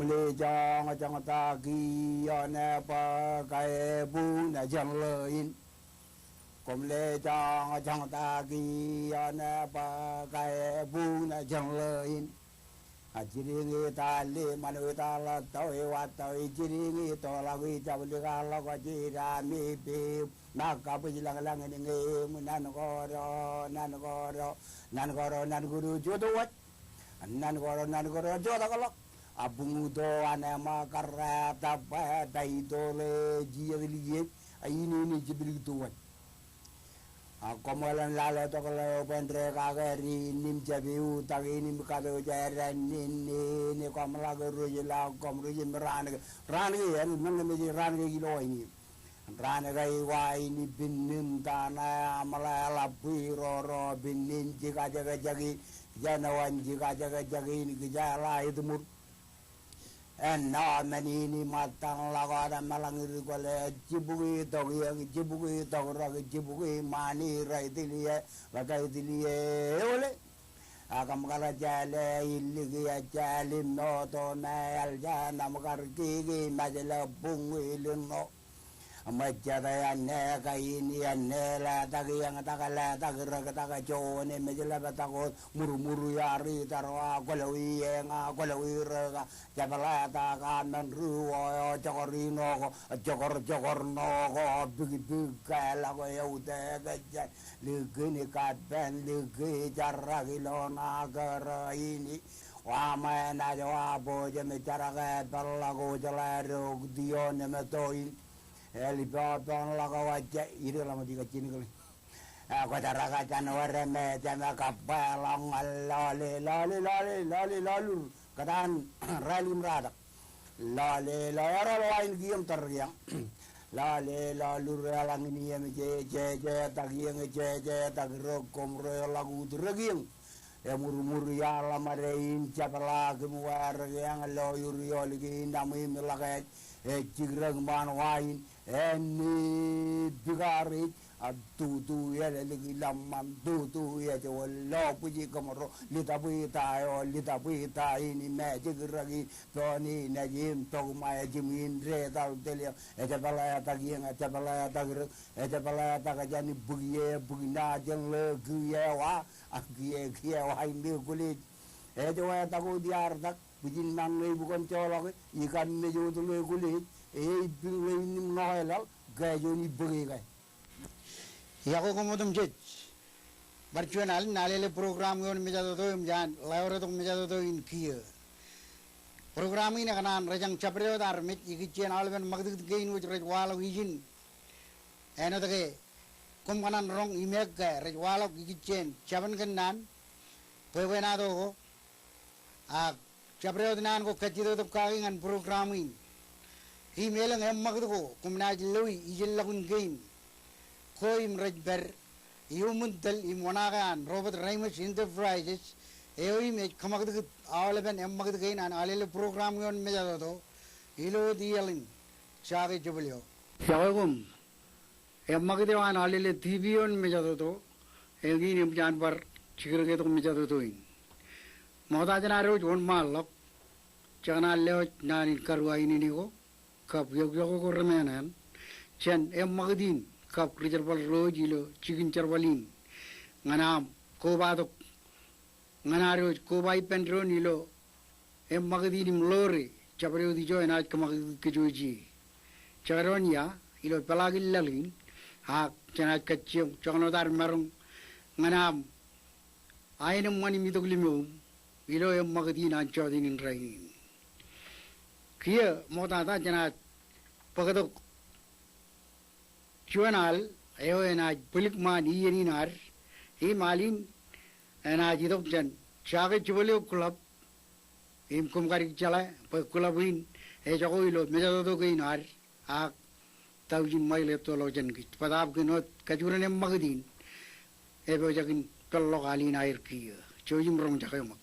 lê chong ta ki ne pa kai bu na jang le in kom lê chong ta ki ne pa kai bu na jang le in a jiringi ta le manu ta la toi wa toi jiringi to la wi ta li ga la ko ji ra mi bi na ka bu ji lang lang ni nge mu nan go ro nan guru jo do wat nan go ro jo da ko abung do anema karra ta pa dai do le ji li ye ai ni jibri do wat komolan lale to kalau pendre kageri nim jabiu tagi nim kado jaren ni komla guru jila komru jim ran ya nang me ran ge kilo ini ran gai wa ini binnin tana amala lapi ro binnin jika jaga jagi janawan jika jaga jagi ini gejala itu mur mani ni matang lagada malangir kole jibugi jibugi mani rai dilie bagai dilie ole akam kala jale iligi ya jale no to na aljana makar kigi majala bungi lino majada ya ne kai ni ya ne la tagi yang takala tagira taga jone majala batako muru yari tarwa kolawi nga kolawi raga jabala ta kanan ruo jokorino jokor no big kala ko yaude gaja ligini kadben ligi jaragi lona gara ini wa mana jawabo jeme jaraga balago jalaro dione metoin Elipatan laga wajah ini lama tiga cini kali. Aku cara kaca nuara me jama kapalang lalu kadang rally meradak lale lain giam teriang lalu ralang ini yang je tagiang je tagirokom lagu tergiang muru ya lamarein capala kemuar yang loyur lagi namai melakai cigrang man wain eni bigari tu ya lagi lamam tu ya jawala puji kamaro lita ini me cigragi toni najim to maya jimin re tal telia capala tagajani bugina jeng le giyewa giyewa ini kulit jawa taku diartak bijin nang bukan colok ikan mejo tu le kulit bilwe nim noelal gajo ni bege kai yako komodum jet virtual nalele program yon meja to jan laure to meja to in kia program ini kanan rajang chapredo dar mit ikichen alben magdit gein wich rajwala wijin eno tage kum kanan rong imek ga rajwala ikichen chaban kanan pewena do a chapredo nan ko kachido to kaingan program ini melang magdo kumnaj lui ijillakun game koim rajber yumuntal imonagan Robert Ramos Enterprises me kamagdo awleben magdo gain an alele program yon mejado ilo dialin chage jubulyo chagum magdo an alele tv yon mejado egi nim janbar chigre to mejado toin modajana ro jon malok chana leo nani karwa ini nigo kap yog ko remenan chen magdin kap rijarbal rojilo chikin charbalin nganam ko badok nganaro ko bai pendro nilo magdinim lore chabreu di joy na kamag kejoji charonia ilo palagil lalin ha chana kachyo chonodar marung nganam ainam mani mitoglimum ilo magdin an chodinin rain kia modata jana pagadok chuanal ayo ena pulikman ieninar malin ena jidok jan chage chubole club kumkari chala clubin jago ilo mejado geinar a taujin maile to lojan ki padab kinot kajurane magdin ebo jagin tollo alin air kia chojim rong jakamak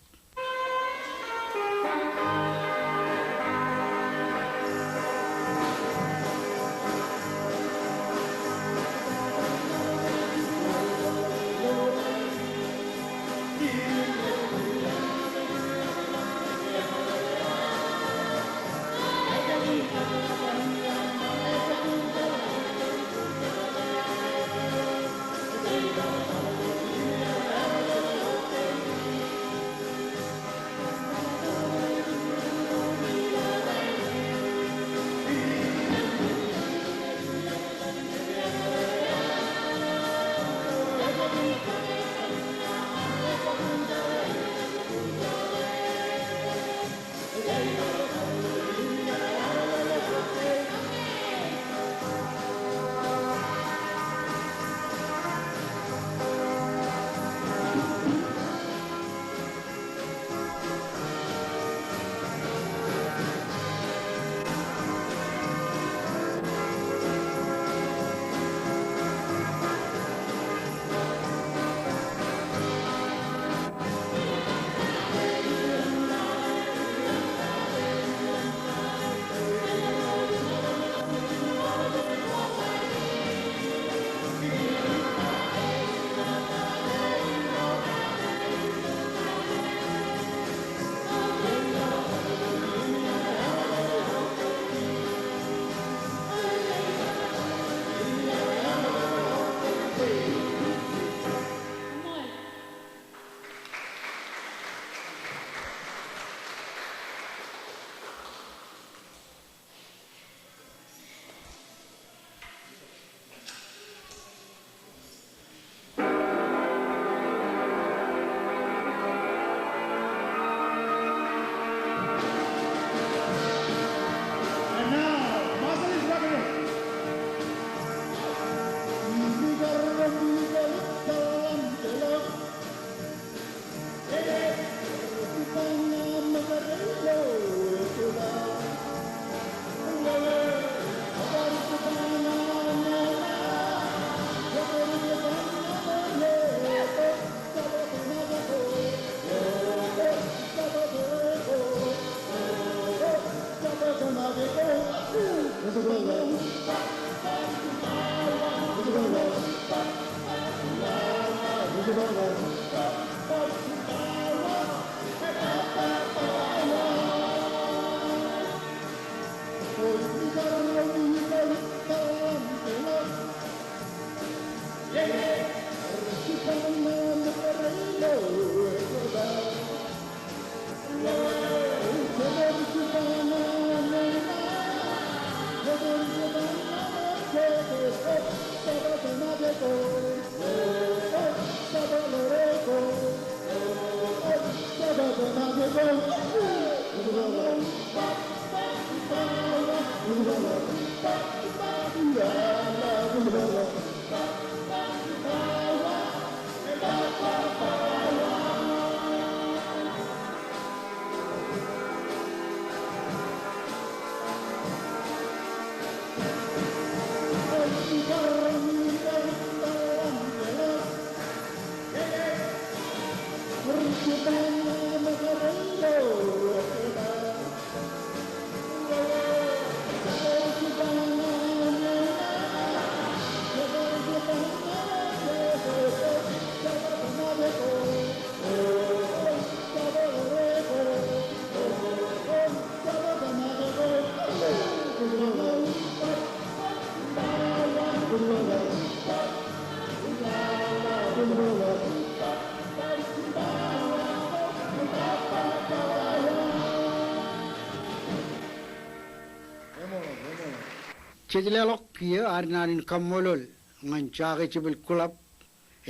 Cejlelok kia arnanin kamolol ngan caga cebel kulap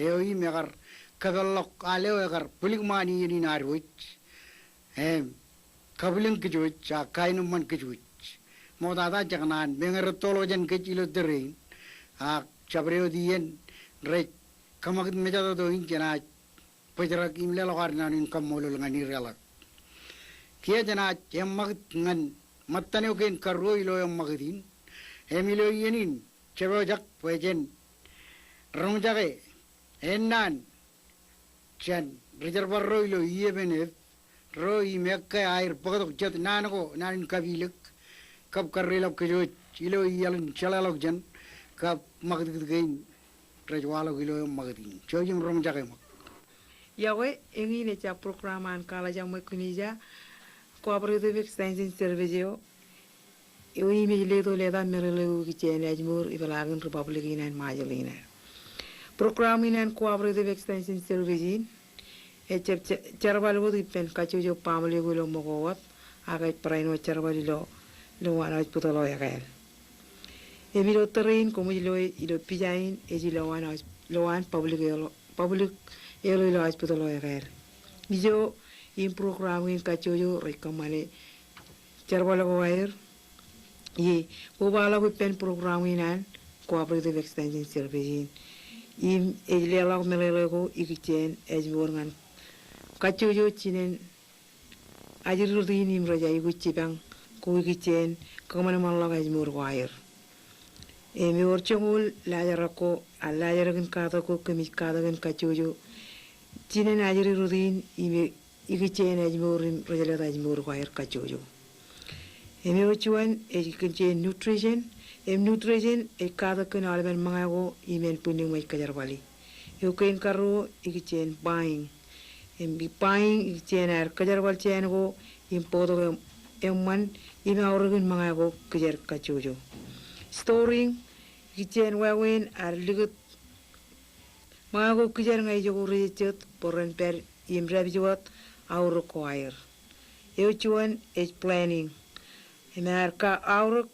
eoi megar kagalok aleo egar pulik mani ini narwich kabiling kejuich kainum man kejuich modada jagnan benger tolojan kecilo terin cabreo dien re kamakit mejado do injana pajarak imlelok arnanin kamolol ngani relak kia jana emmak ngan matane oken karro ilo emmakidin Emilio yenin cebojak poejen rongjake enan chan reservoir roilo yebenet roi mekke air pagadok jat nanako nanin kabilek kap karrelok kejo ilo yalin chalalok jan kap magdit gain rajwalo ilo magdin chojim rongjake mak yawe engi ne cha programan kala jam kunija cooperative extension service Iwi mi ledo leda merelu kichene ajmur ibalagan republic inan majalina. Program inan cooperative extension service e charbal wo dipen kachujo pamli gulo mogowat aga praino charbal lo wana putalo yagal. Emilo terrain como ilo pijain e lo wan public elo lo putalo yagal. Mijo in program in kachujo rekomane charbal go wire Ye, ubala ko pen program inan cooperative extension service. Im ejlela ko melelo ko ikichen ejborngan. Kachujo chinen ajirudin im raja iguchibang ko ikichen kamana malga ejmor wire. Mi orchongul lajarako alajaragan kata ko kemikadagan kachujo chinen ajirudin im ikichen ejmorin raja ejmor wire kachujo. Emiuchuan education nutrition kada kun alben mangago imen puning mai kajarwali yukain karo ikichen buying buying ikichen ar kajarwal chen go impodo emman imaurgun mangago kajar kachujo storing ikichen wawen ar ligut mangago kajar ngai jogo rechet poren per imrabiwat auro choir euchuan planning Mereka auruk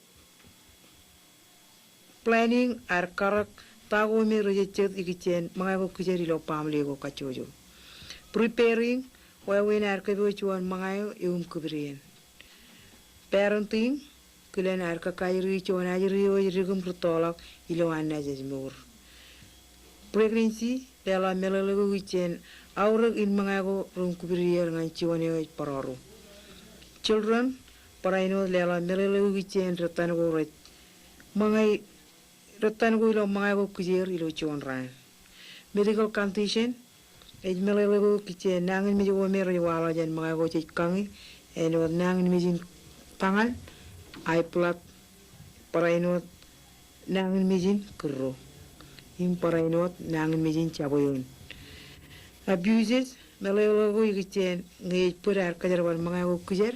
planning karak tahu mi rejected ikichen mangai kujari lo pamli go kacujo. Preparing wawin kebuchuan mangai kubrian. Parenting kulen kairi chuan ajiri rigum protolak ilo anna jazmur. Pregnancy dela melelo ikichen auruk in mangai go kubrian ngan chuan pararu. Children Paraino lela melelo gichen retan go ret mangai retan go ilo mangai go kujer ilo chuan ran medical condition melelo gichen nangin mi go mero wala jan mangai go chikangi eno nangin mi jin pangal ai plat paraino nangin mi jin kro im paraino nangin mi jin chaboyon abuses melelo go gichen ngai purar kajarwal mangai go kujer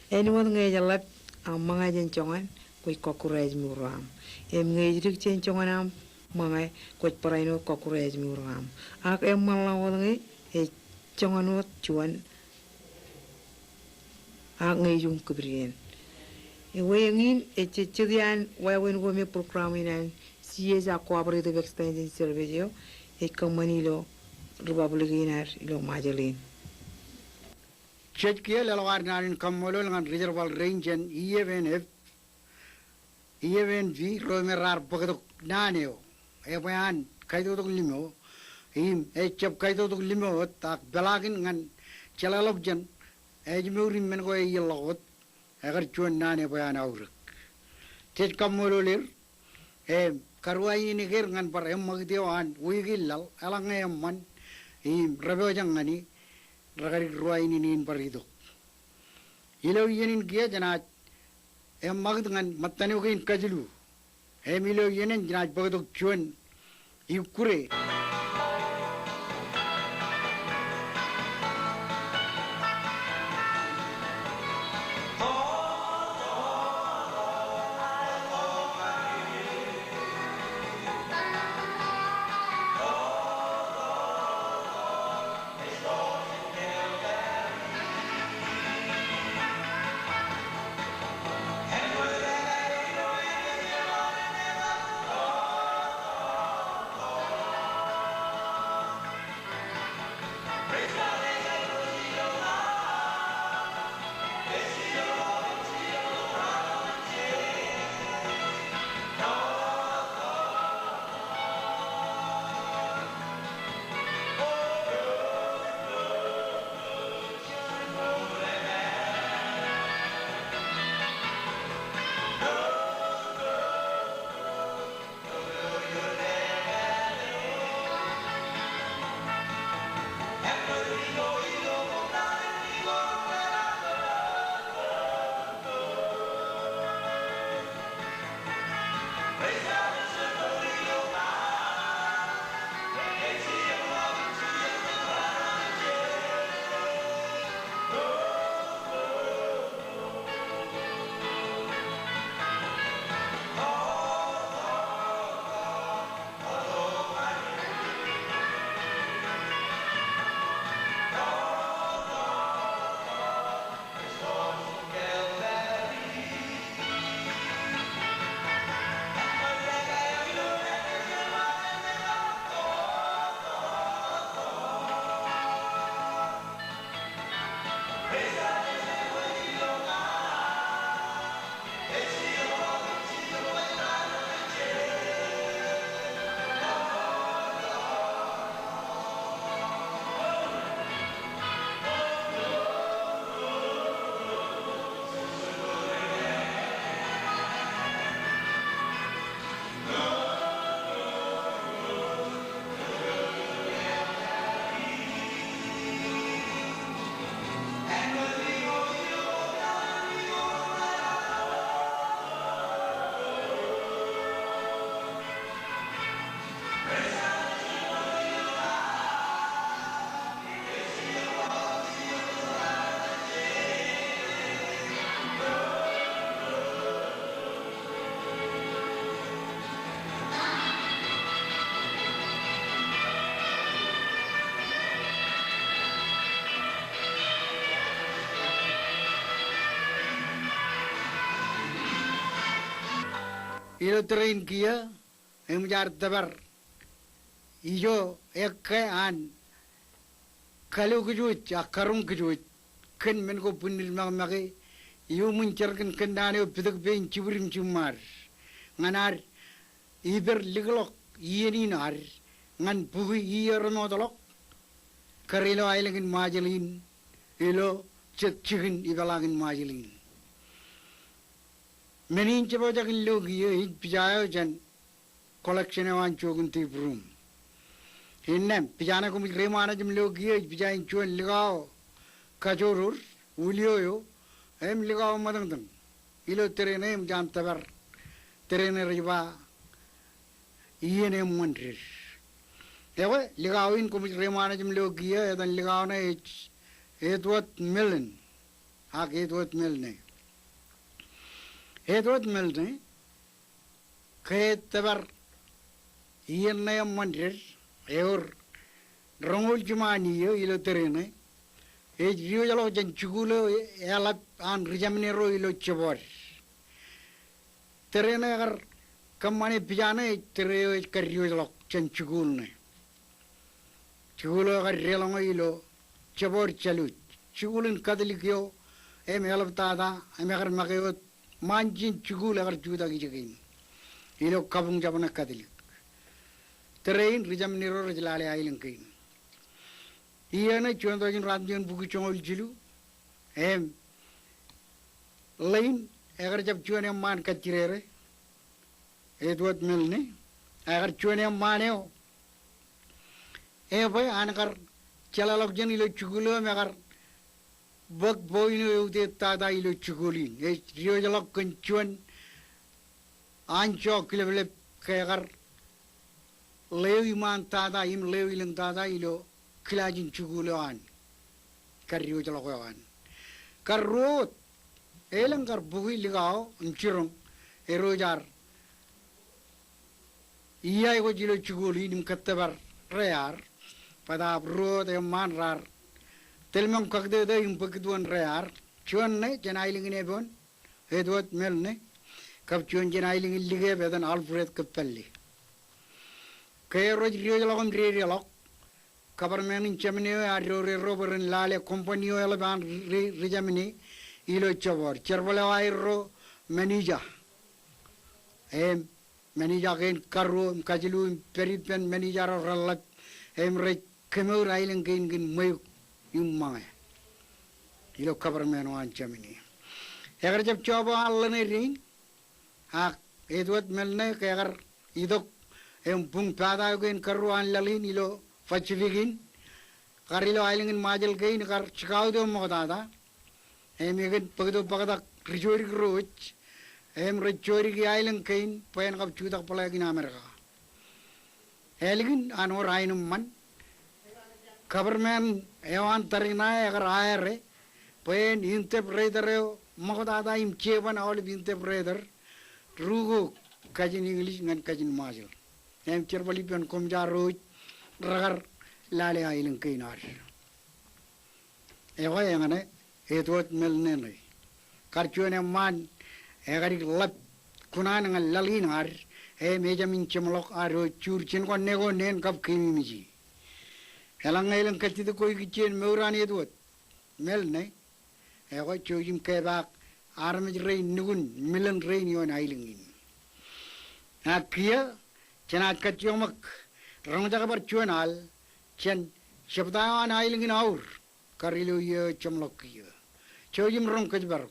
Anyone ngay jalap ang mga jencongan ko'y kokuraj muram. Ngay jirik jencongan ang mga ko'y paraino kokuraj muram. Ak malawal ngay conganot cuan ak ngay yung kubriyan. Wayangin cicidian wayawin ko may programinan siya sa cooperative extension service Manilo Republikinar ilo majalin. Chetkia lelawar narin kamolol ngan reservoir range and even v romerar pagadok naneo epayan kaidodok limo chap kaidodok limo tak belagin ngan chalalok jan ejmurim men go yelot agar chuan nane payan aurek chet kamololir karwai ni ger ngan par magdewan wigilal alang emman rabojang ngani ragari ruai ini parido. Ilo yenin kia janat magd ngan matane okin kajlu. Ilo yenin janat bagadok chuan ikure. ilo train kia jar tabar ijo ekke an kalau kejuit akarung kejuit kan men ko punil magi iyo muncerkan kendane pidak bein ciburim cumar nganar iber liglok iyeni nar ngan pugi iyer modolok karilo ailengin majelin ilo cekcigin ibalangin majelin menin cebajakin logi hit pijayo jan collection wan chogun ti brum hinnem pijana ko mi remana jam logi hit pijayin chuan ligao kajorur ulioyo em ligao madang ilo terene em jam tabar terene riba iyene mandrir ewe ligawin ko mi remana jam logi edan ligao na edward millen ak edward milne edward milne kayet tabar iyene mandrir eur rongol jumani ilo terene rio jalo jan chugulo elap an rijamnero ilo chebor terene agar kamane pijane tere karyo jalo jan chugulne chugulo agar relongo ilo chebor chalu chugulin kadalikyo em elap tada em agar magayot manjin chugul agar juda gijagin ilo kabung jabana kadalik terein rijamnero rajlale ailengkin iyana chondogin radjon bugu chongol jilu em lain agar jab chuane man kachirere edward milne agar chuane maneo e boy anakar chalalok jen ilo chugulo me agar bak boyno eude tada ilo chugulin e rio jalok konchuan ancho kilebele kagar lewi man tada im lewi leng tada ilo kilajin chuguloan karyo jalokoan karrot elang kar bugi ligao umchirong erojar iyai ko jilo chuguli nim kattabar rear pada rot e manrar telmam kakde de im pakduan rear chuan ne janailing ne bon edward melne kap chuan janailing lige bedan alfred kapalli kayro jilo jalokam relok kabar menin chamne arore roberin lale kompanio eleban rijamini ilo chabor cherbala wairo manija em manija gen karro kajilu peripen manija ralak em re kemur ailen gen mayu imma ilo kabar menu an chamni agar jab chaba allane ring ha edward melne agar idok em pung pada gen karro an lalin ilo Fachivigin, Karilo Island in Majel Gain, Kar Chicago Modada, Emigan Pagdo Pagada, Rijorik Roach, Rijorik Island Kain, Payan of Chudak Palag in America. Elegant and or Ainum Man, Coverman, Evan Tarina, Agar Ire, Payan interpreter, Modada im Chevan, all of interpreter, Rugo, Kajin English and Kajin Majel. Em Chervalipian Komja Roach. Ragar lale ailen kainar ewa yangane edward melne karchuane man egari lap kunan ngal lalinar e mejamin chemlok aro churchin ko nego nen kap kimiji elang ailen katide koi kichen meuran edward melne ewa chojim kebak armij rein nugun milan rein yon ailengin akia chanat katyomak Rangjaga bercuanal, cian sebetulnya ailingin aur, karilu ye cemlok ye, cojim rong kejbar.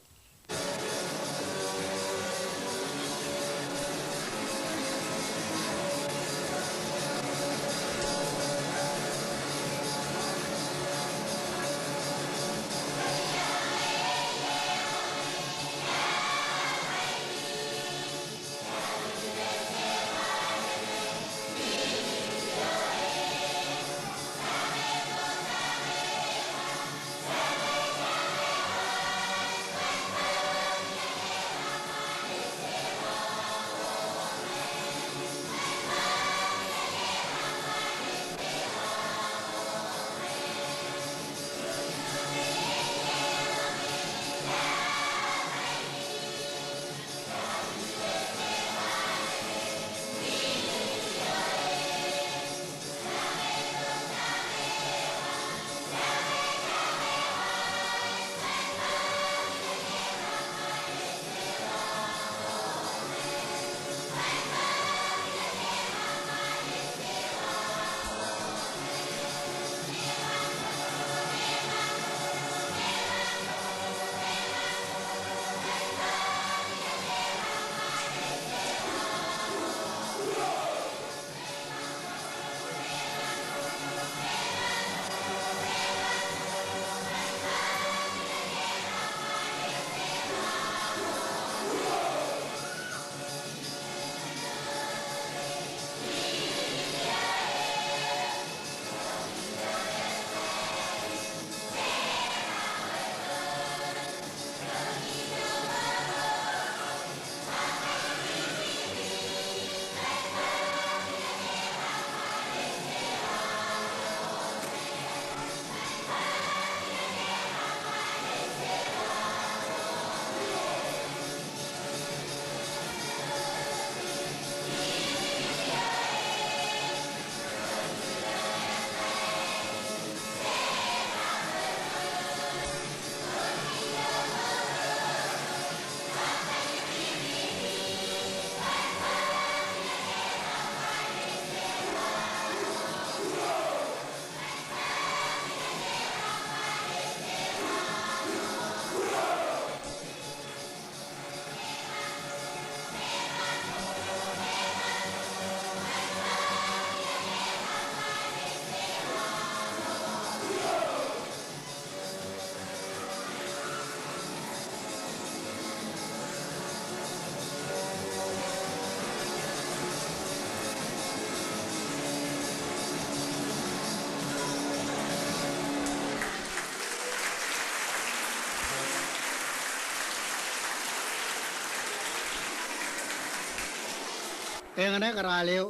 engane karaleo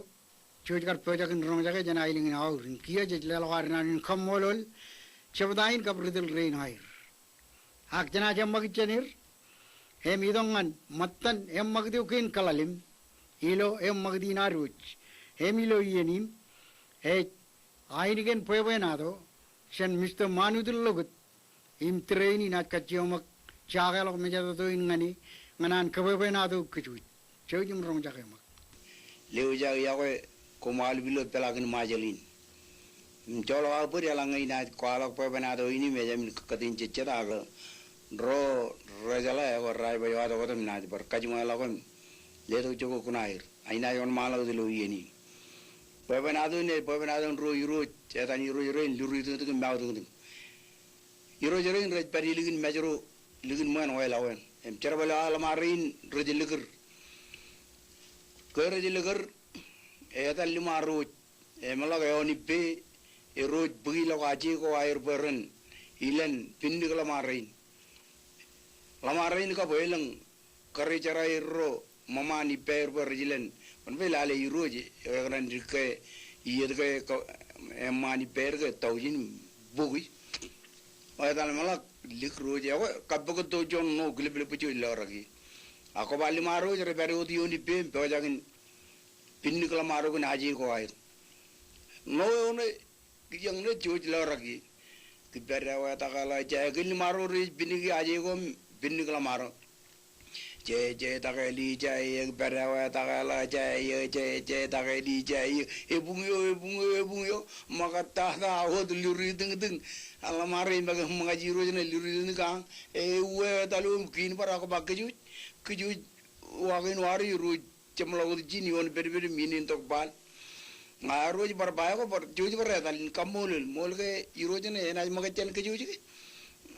chuj kar poja kin rong jaga jana iling na aurin kia je lelo karnan kamolol chabdain kapridil rein hair hak jana jammak jenir hem idongan mattan hem magdiu kin kalalim ilo hem magdina ruj hem ilo yenim ainigen poebenado sen Mr. Manudul logut im traini na kaciomak chagalo mejado to ingani nganan poebenado kujuj chojum rong jaga mak leuja yawe komal bilo pelagin majalin jolo apur yalangai na kwalak poebenado ini mejam kadin ceceraga ro rajala ya rai bayo ado kodam na bar kajuma lagon ledo jogo kunair aina yon malau dilu yeni poebenado ro yuro cetan yuro luru itu mau tu yuro rej pari ligin majro ligin man wai lawen em cerbala alamarin rejiliger kerjiliger eta lima ro emala ga oni pe ro bugi lo aji ko air beren ilen pindig lamarin ka boelang kari carai ro mama ni per berjilen pan velale iroje egran dike iye ke emani per ke taujin bugi ayadal malak lik roje ko kabgo to jon no gilbel pucu loragi ako bali maro jere bari odi oni pe pejagin pinni kala maro ko naji ko ay no one yang ne joj loragi kibera wa takala jagin maro ri pinni ki aji ko pinni kala maro je takali jai berawa takala jai je takali jai ebungyo maka tahta hod luri ding alamari maga mengaji rojna luri ding kang we talu mungkin para ko bakju kuju wagin wari ru chemlaw jini on berberi minin tok bal ngaroj bar baya ko bar juj bar dal kamul mol ke irojna ena maga chen ke juj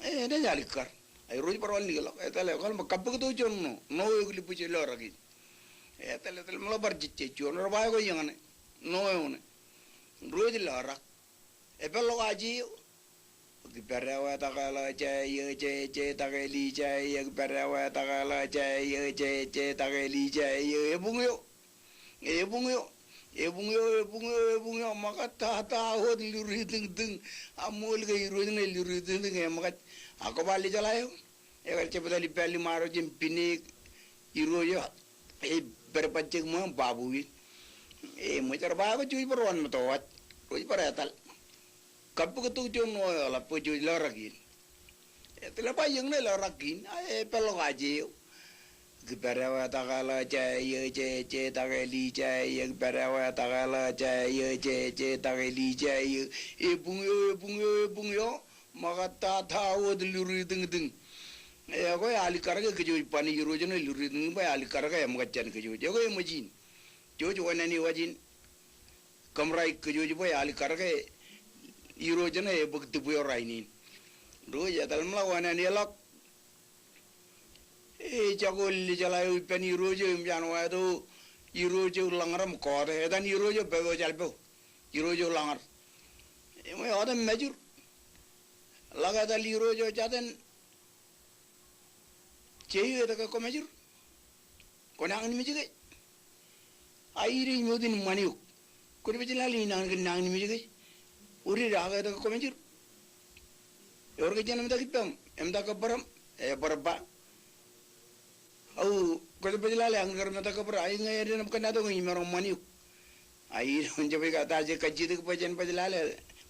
ena jalikar ay roj parwal ni gala etale kal makabbu to jonno no yugli puche loragi etale tel mala bar jicce jonno ba ko yangane no yone roj lora e bello aji ki berawa takala jay je takeli jay berawa takala jay je takeli jay ebungyo maka ta hod luri ding amul ga irojne luri ding maka ako bali jalayo egal cepetali peli maro jim pini iroyo berpacek mo babu wi mo cerba ko cuy perwan metowat cuy peretal kapu ketu jono la po cuy loragin etela bayang ne loragin pelo gaji gibarawa takala jay je takeli jay gibarawa takala jay je takeli jay ebungyo maka ta wod luri ding ko ali karga ke joy pani yurojno luri ding ba ali karga em gachan ke joy ko emajin jojo wanani wajin kamrai ke joy ba ali karga yurojno e bukti bu rainin ro ya dal mla wanani lak jagol li jalayo pani yurojo mjan wa do yurojo langaram ko de dan yurojo bego jalbo yurojo langar mo adam majur laga dal yurojo jaden ceyu eta ko majur ko nang mi jige ayri modin maniu ko be jilali nang mi jige uri raga eta ko majur yorga janam da kipam em da ko baram e barba au ko be jilali ang gar mata ko bara ay ngay ren ko na do ngi marom maniu ay on jabe ka ta je kajji ko jen be jilali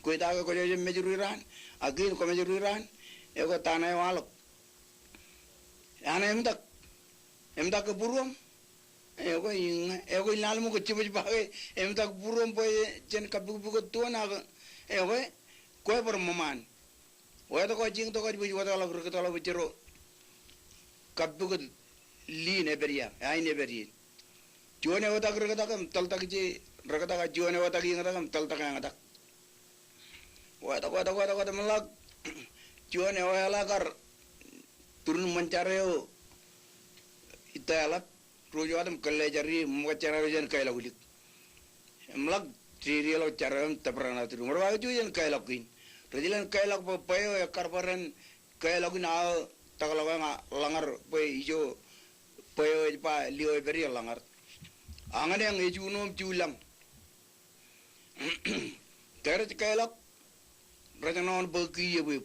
ko ta ko je majur ran agin ko majur ran e ko tanay walok ana emdak ke burum ego inal mo ko chibu bae emdak burum boy jen kabu bu to na ego ko por maman wa to ko jing to ko bu wa to la ko to la bu jero kabu ko li ne beria ai ne beri jone wa ta ko ta kam tal ta ji raga ta jone wa ta gi ngata kam tal ta ngata wa ta malak jone wa la kar turun mencareo itala rojo adam kalle jari mo cara rojan kaila gulik emlak triri lo cara taprana turu morwa jujen kaila kuin rojilan kaila po payo ya karbaran kaila guna takalaga langar po ijo payo pa lio beri langar Angan yang ejunom julang. Keret kelak. Raja non bagi ya beb.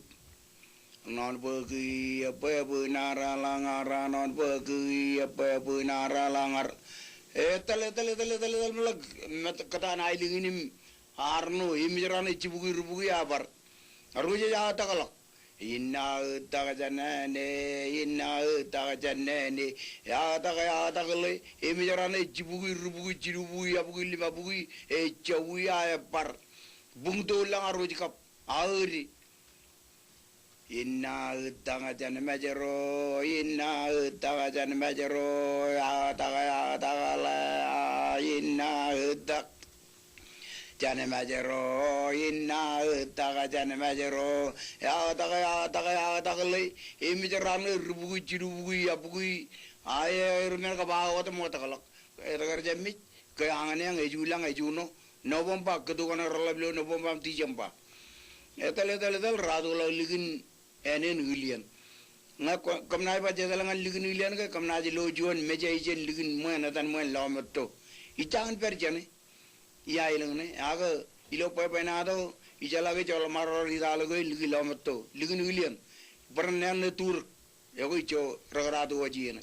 Non bagi apa nara langar non bagi apa nara langar. Tale melag kata na iling ini arno imiran cibugi rubugi abar. Aruja ya takalak. Inna tagajanane ya tagale imiran cibugi rubugi cirubugi abugi lima bugi cawi ya par. Bungto lang aruja kap auri. Inna tagajan majero ya tagala inna jane majero inna tagajan majero ya tagale imijarane rubugi cirubugi abugi aye rumen ka bawa to motakalak egar jammi ke angane ang ejulang ejuno nobompa kedukana rolablo nobompa tijamba etale radula ligin enen gilian nga kamna ba jadala ngal ligin gilian ka kamna je lojuan meja ijen ligin moena tan moen lamatto itangan perjane ya ilangne aga ilo na do ijala ge jol maro ridalo ge ligin lamatto ligin gilian bernen tur yago icho ragrado wajina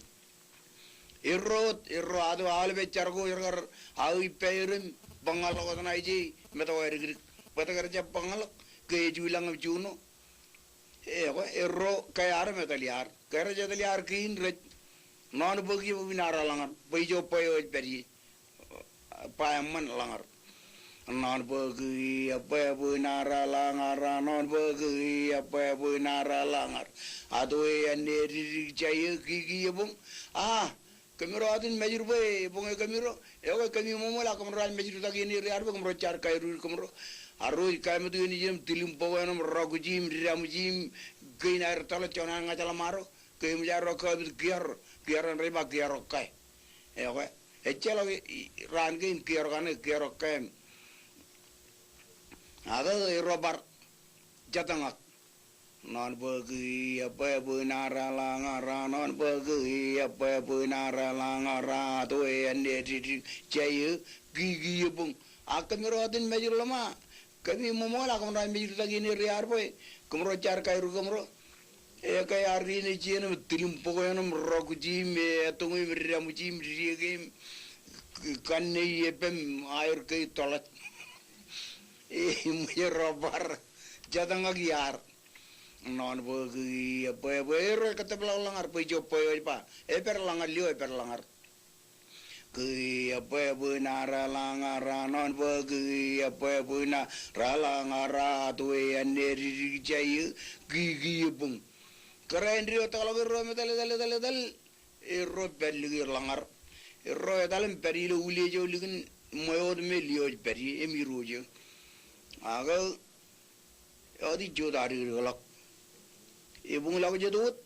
irro ado albe chargo irgar ai peirim bangal ko na iji meto ergri patagar ja bangal ke julang juno erro kayar metaliar kayar jadaliar kin re non bogi binara langar baijo payo beri payaman langar non bogi apa binara langar non bogi apa binara langar ado ene jaya gigi bung kamero adin majur boy bung kamero kami momola kamero majur tagi ni riar kamero char kairu kamero arroz kami tu ini jam tilim pawanam ragujim ramujim gainar tala chona ngacala maro ke mujaro ka giaran reba giaro kai echelo ran gain giaro kai ada robar jatangak non bagi apa benara langara non bagi apa benara langara tu ende jaya gigi bung akamiro adin majur lama kami momola kamera mijir tagi ni riar boy kamera char kairu kamera kay ari ni chien tilim pokoyanam roguji me atungi miramuji miriege kanne yepem air kay tolat me robar jadanga giar non bogi apa ero katabla langar pejo poy pa per langar lio per langar ke apa benara langara non bagi apa bena ralangara tu ane jaya gigi bung keren rio takalo ro metale dal ero belli langar ero dalam perilo ulejo ligin moyod melio peri emirojo aga odi jodari galak ibung lago jodot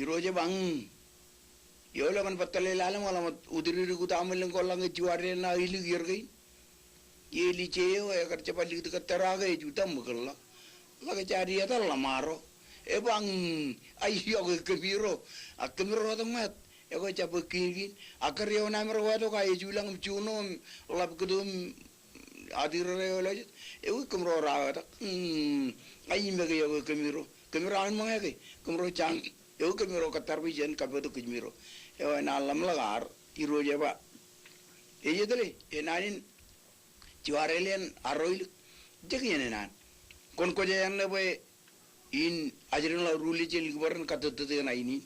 iroje bang yo lagan patale lalam wala udiri ku tamal ko lang juare na ili girgai yeli cheo ya karcha pali ka taraga juta mugalla laga cari ata lamaro e bang ayo kemiro akemiro tamat e ko cha pekingin akaryo na mero wato ka julang juno lab kudum adire ole e u kemro ra ta ai mege yo kemiro an mangake kemro chang yo kemiro katar bijen ka betu kemiro na alam lagar iro jaba dele enanin juarelian aroil jekien nan kon ko jayan le boy in ajrin la ruli jil gubern katut na ini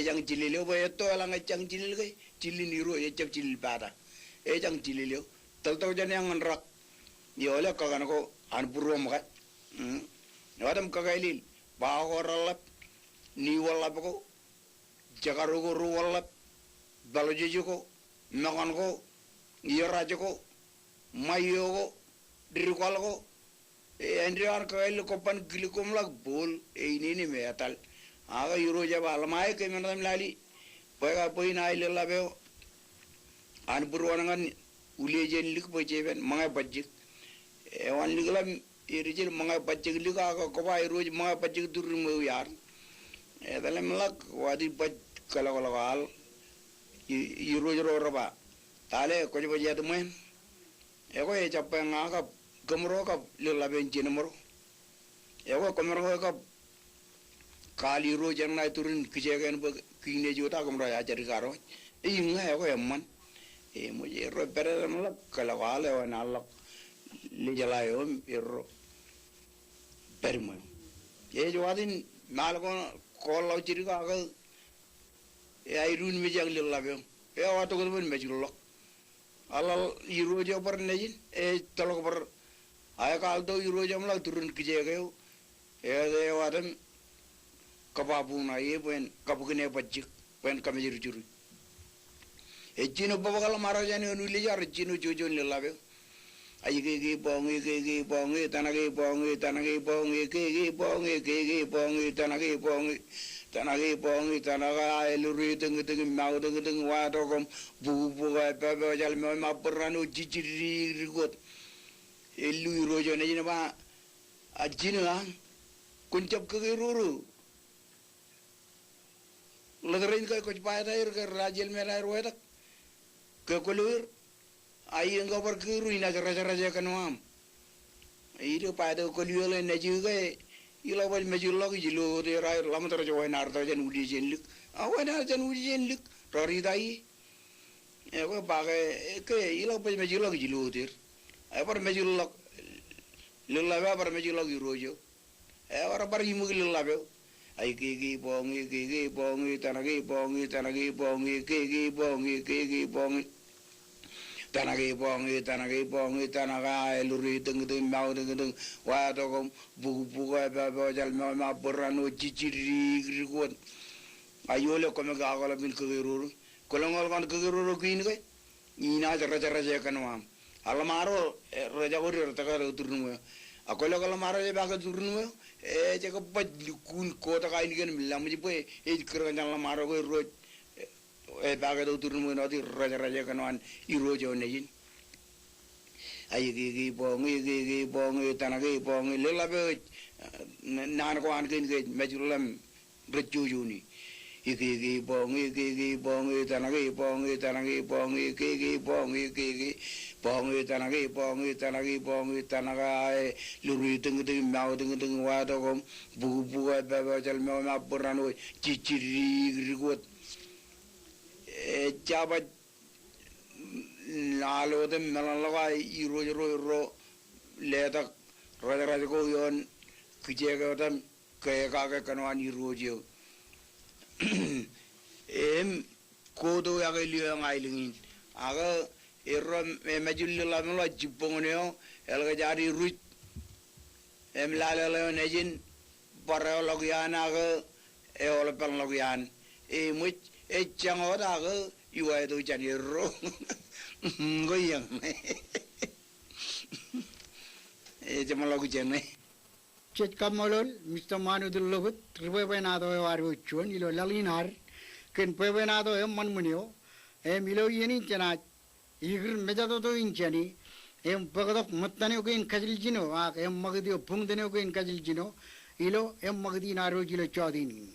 jang jilile boy to la nga jang jilil ke jilin iro jab jilil pada jang jilile tal taw jan yang rak yo le ka kan ko an purwo maka wadam ka gailil ba horalap ni wala ko jagaru ko ruwalap balojejo ko makan ko yarajo ko mayo ko dirikal ko andriar ko el ko pan gilikom lag bol ini ni metal aga yuro jaba almai ke menam lali pega poina ile labeo an burwangan ulejen lik bojeven mga bajik wan liglam irijil mga bajik lika ko ba iroj mga bajik durmo yar dalam lak wadi baj kala al iru jero roba tale ko jobo jadu men e ko e chappe ngaka gamro ka lila ben jinamro e ko komro ka kali ro janna turun kijegen ba kine jota gamro ya jari karo e nga e ko yamman e mo je ro pere la kala wale wa nalla li jala yo ro permo e jowadin malgo ko law jiri ka ga e ay run mi jag lila ben e wa to ko ben me jilo alal iru jo par nejin e tolok par ay kal do iru jam la turun kijege e de wadan kapapuna e ben kapukene bajik ben kamejir juru e jino babakala marajani onu lijar jino jojo lilabe ay ge bongi tanage bongi tanaga eluri teng mau teng wadokom bu ga bebe jal me ma perano jijiri rigot elu rojo ne jina ba ajina kuncap ke ruru lagarin ka ko pa dair ke rajel me dair wedak ke kolur ai ngobar ke ruina raja kanwam ide pa da kolule ne juga ila wal majullo gilu de rai lam tar jo na arta jan udi jenlik awana jan udi jenlik rori dai e ko ba ke ila pa majullo gilu de e par majullo lilla ba par majullo girojo e ora bar yimu lilla be ai ke bongi tanagi bongi tanaga eluri teng mau teng wa to kom bu ba jal ma borano jijiri grikot ayole ko me ga gala bin ko ruru ko ngol kan ko ruru kin ko ina raja kanwa alamaro raja gori ta ka turnu akola kala maro e ba ka turnu e je ko badli kun ko ta ka ni gen lam ji pe e kra kan maro ko ro e baga do turnu no di raja kanwan irojo ne yin ay gi bongi tanagi bongi lela be nan ko an kin ge mejulam rejujuni gi bongi tanagi bongi tanaga luri teng mau teng wa do kom bu ba jal ma borano ciciri rigot jabat nalo de melalaga iro leda raja ko yon kijega tam kaya kanwan irojo em kodo ya ga liyo ngailingin aga ero majul la melo jibongoneo elga jari ruit em la nejin para logiana ga e ol pel logian e much e chango da ga iwa do janiro ngoyang e jamalo gujene chet kamolol Mr. Manudul Logut ribebenado waru chon ilo lalinar ken pebenado em manmunio em ilo yeni chana igr mejado do inchani em pagadok matane ko in kajiljino a em magdio pungdene ko in kajiljino ilo em magdi naro jilo chodini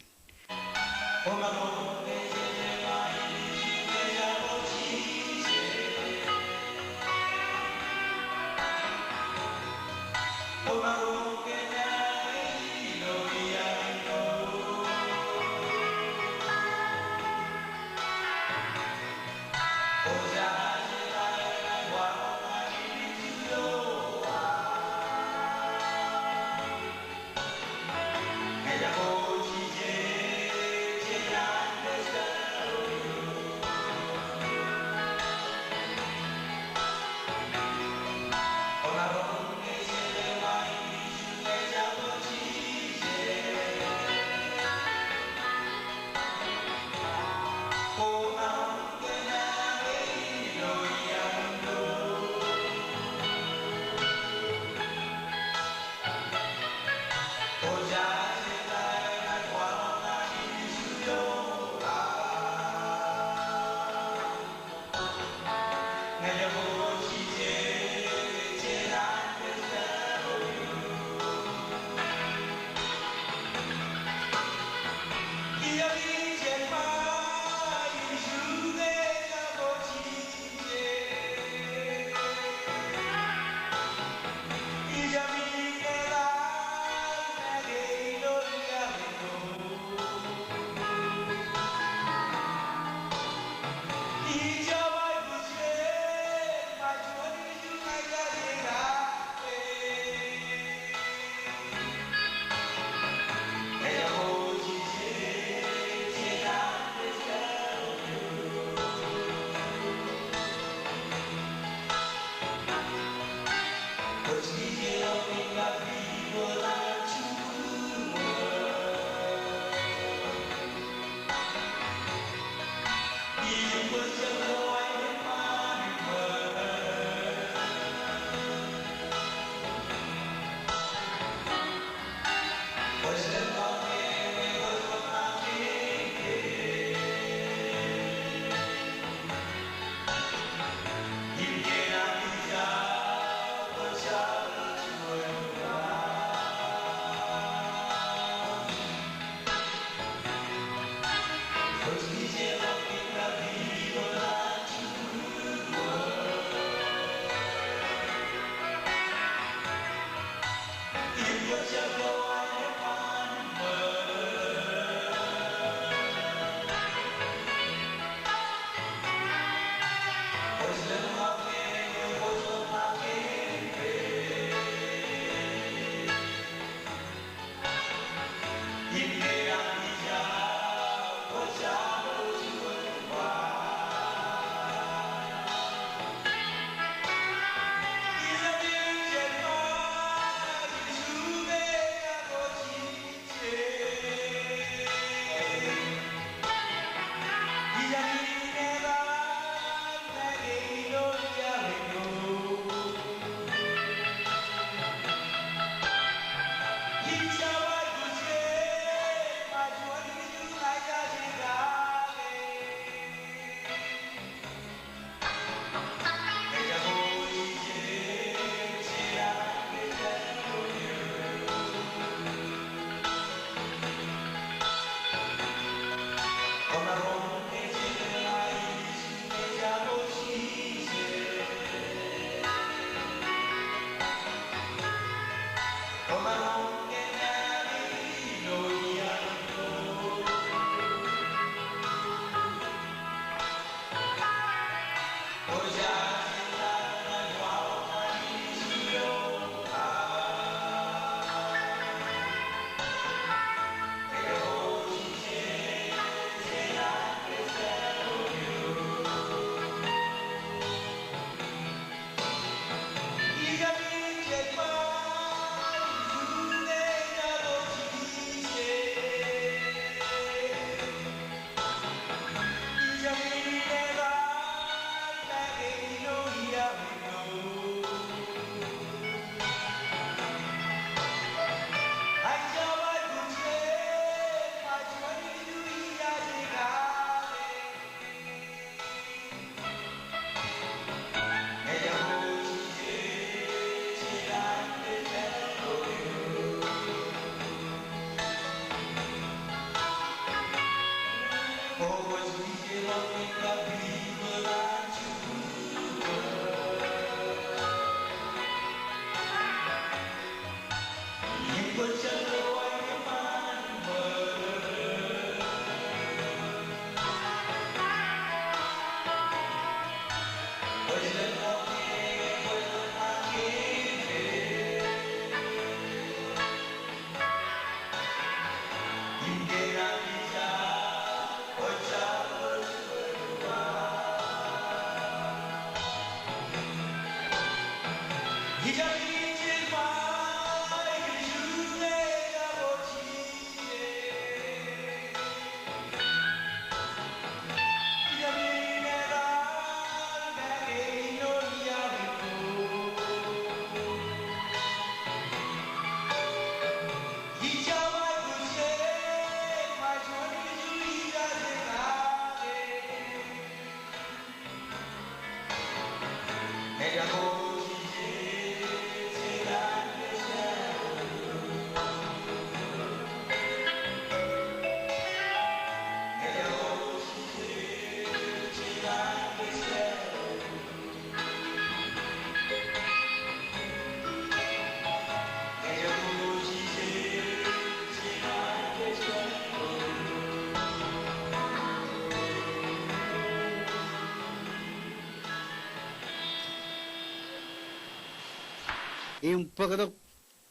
Pagdok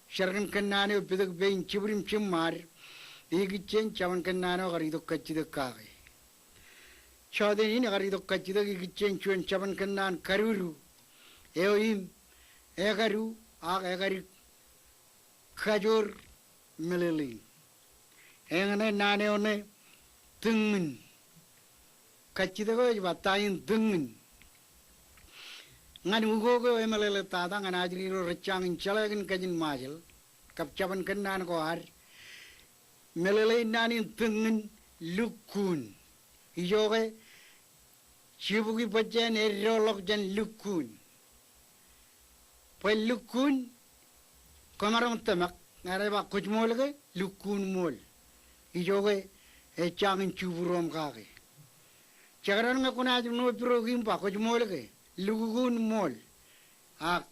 shargan kanane pidak bein chibrim chimmar igichen chavan kanano garidok kachidok kage chaden in garidok kachidok igichen chuen chavan kanan karuru eoim egaru ak egari kajur meleli engane nane one tengin kachida ko batayin tengin ngan ugo ko emelele tata ngan ajri ro recangin chalagin kajin majel kapcaban kennan ko har melele nani tengin lukun ijoge chibugi bajan erolok jan lukun pay lukun kamaram tamak ngare ba kujmol ge lukun mol ijoge e changin chuburom kage chagaran nga kuna no progim pa kujmol ge lukun mol ak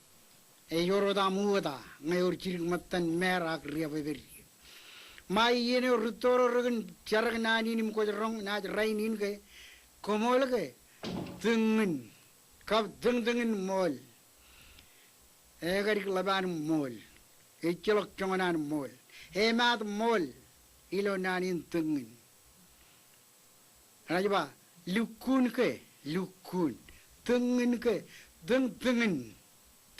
e yoroda muda ngayor chirik matan merak ria beberi mai yene rutoro regen charag nani nim ko rong na rainin ge komol ge tengin kap tengin mol egarik laban mol e chelok chonganan mol e mat mol ilo nanin tengin rajba lukun ke lukun tengin ke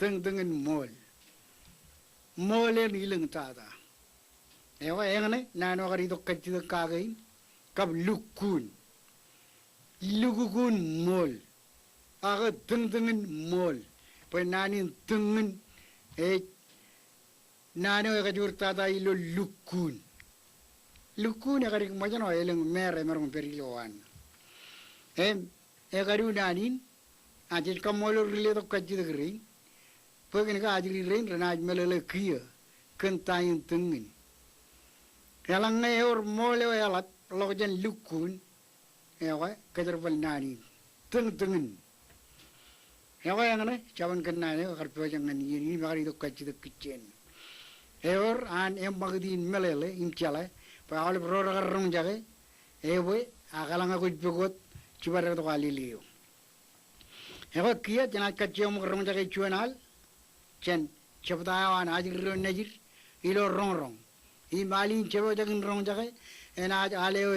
tengin mol molen ilang tada ewa engane nano gari to kachida kagain kap lukun mol aga tengin mol penanin tengin nano kajur tada ilo lukun agari majano eleng mere merong periloan egari nanin ajil kamolo rile to kachida gri pagin ka ajili rein ranaj melele kia kentayin tengin yalang ngayor mole yalat lojan lukun ewa kajarpal nani tengin ewa yang ne cawan kenane karpe jangan ini makari to kachida kitchen eor an em magdin melele imchala pa al prora rong jage ewe akalanga kuj begot cibara to kaliliyo ewa kia jana kachom rong jage chuanal chen chabdaawan ajir najir ilo rong i malin chebo jagin rong jage enaj aleo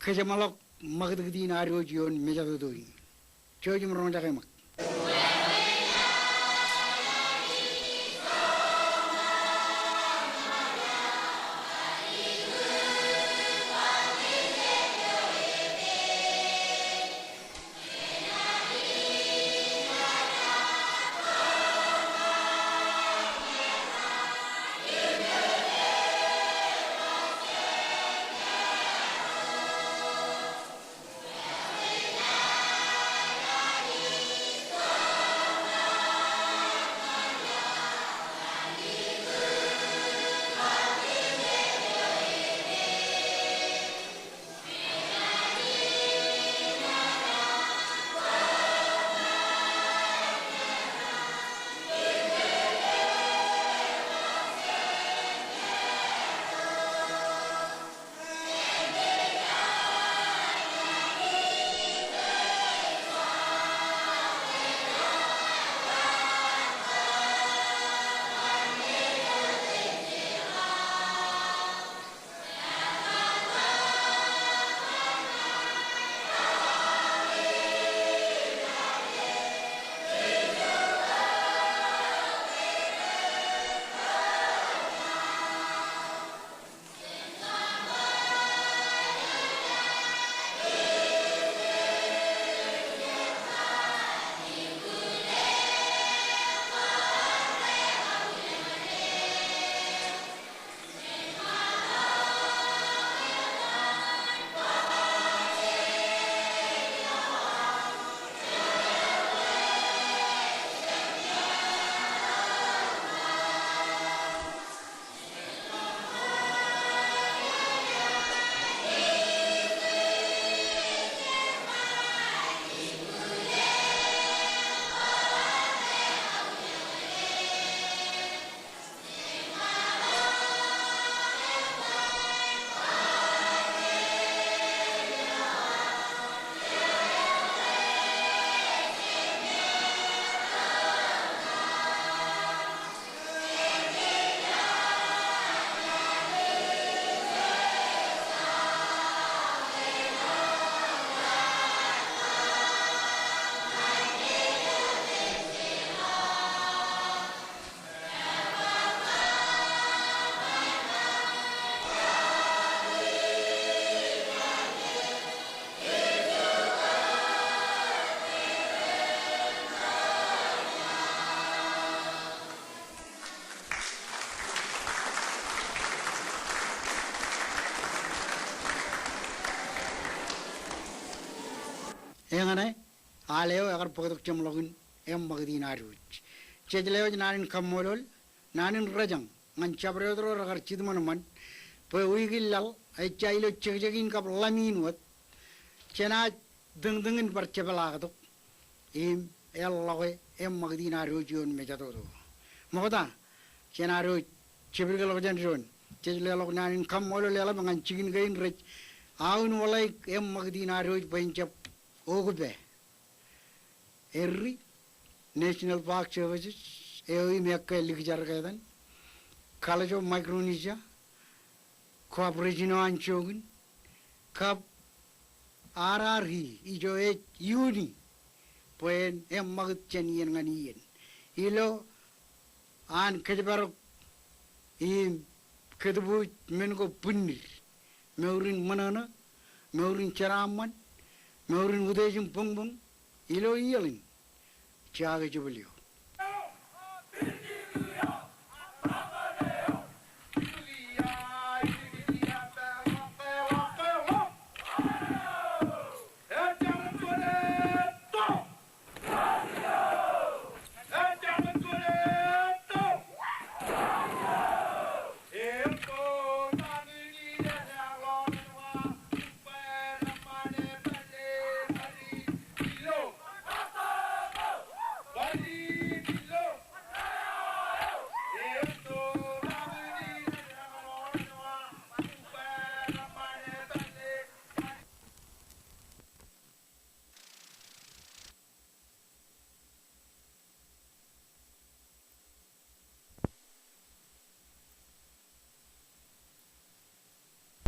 kejamalok magdin aro jion mejado doi chojum rong jage mak Engane aleo agar pagdok chamlogin magdin aruj. Chejleo nanin kamolol nanin rajang ngan chabreodro agar chidman man pe uigillal ay chailo chegjagin kap lamin wat chena dengdengin par chebalagadok ellawe magdin arujon mejado moda chena ro chebrigalo janjon chejlelo nanin kamolol lela ngan chigin gain rech aun walay magdin aruj painchap ogube Every National Park Services, EOI Mekka Likjargadan, College of Micronesia, Cooperation on Chogun, Cup RRE, Ijo Uni, Poen Magat Chenian Ganian, Ilo An Kadabaro Kadabu Mengo Punir, Maurin Manana, Maurin Charaman, Maurin Udajum Pungbung, Ilo Yelling. Chaga Jubilio.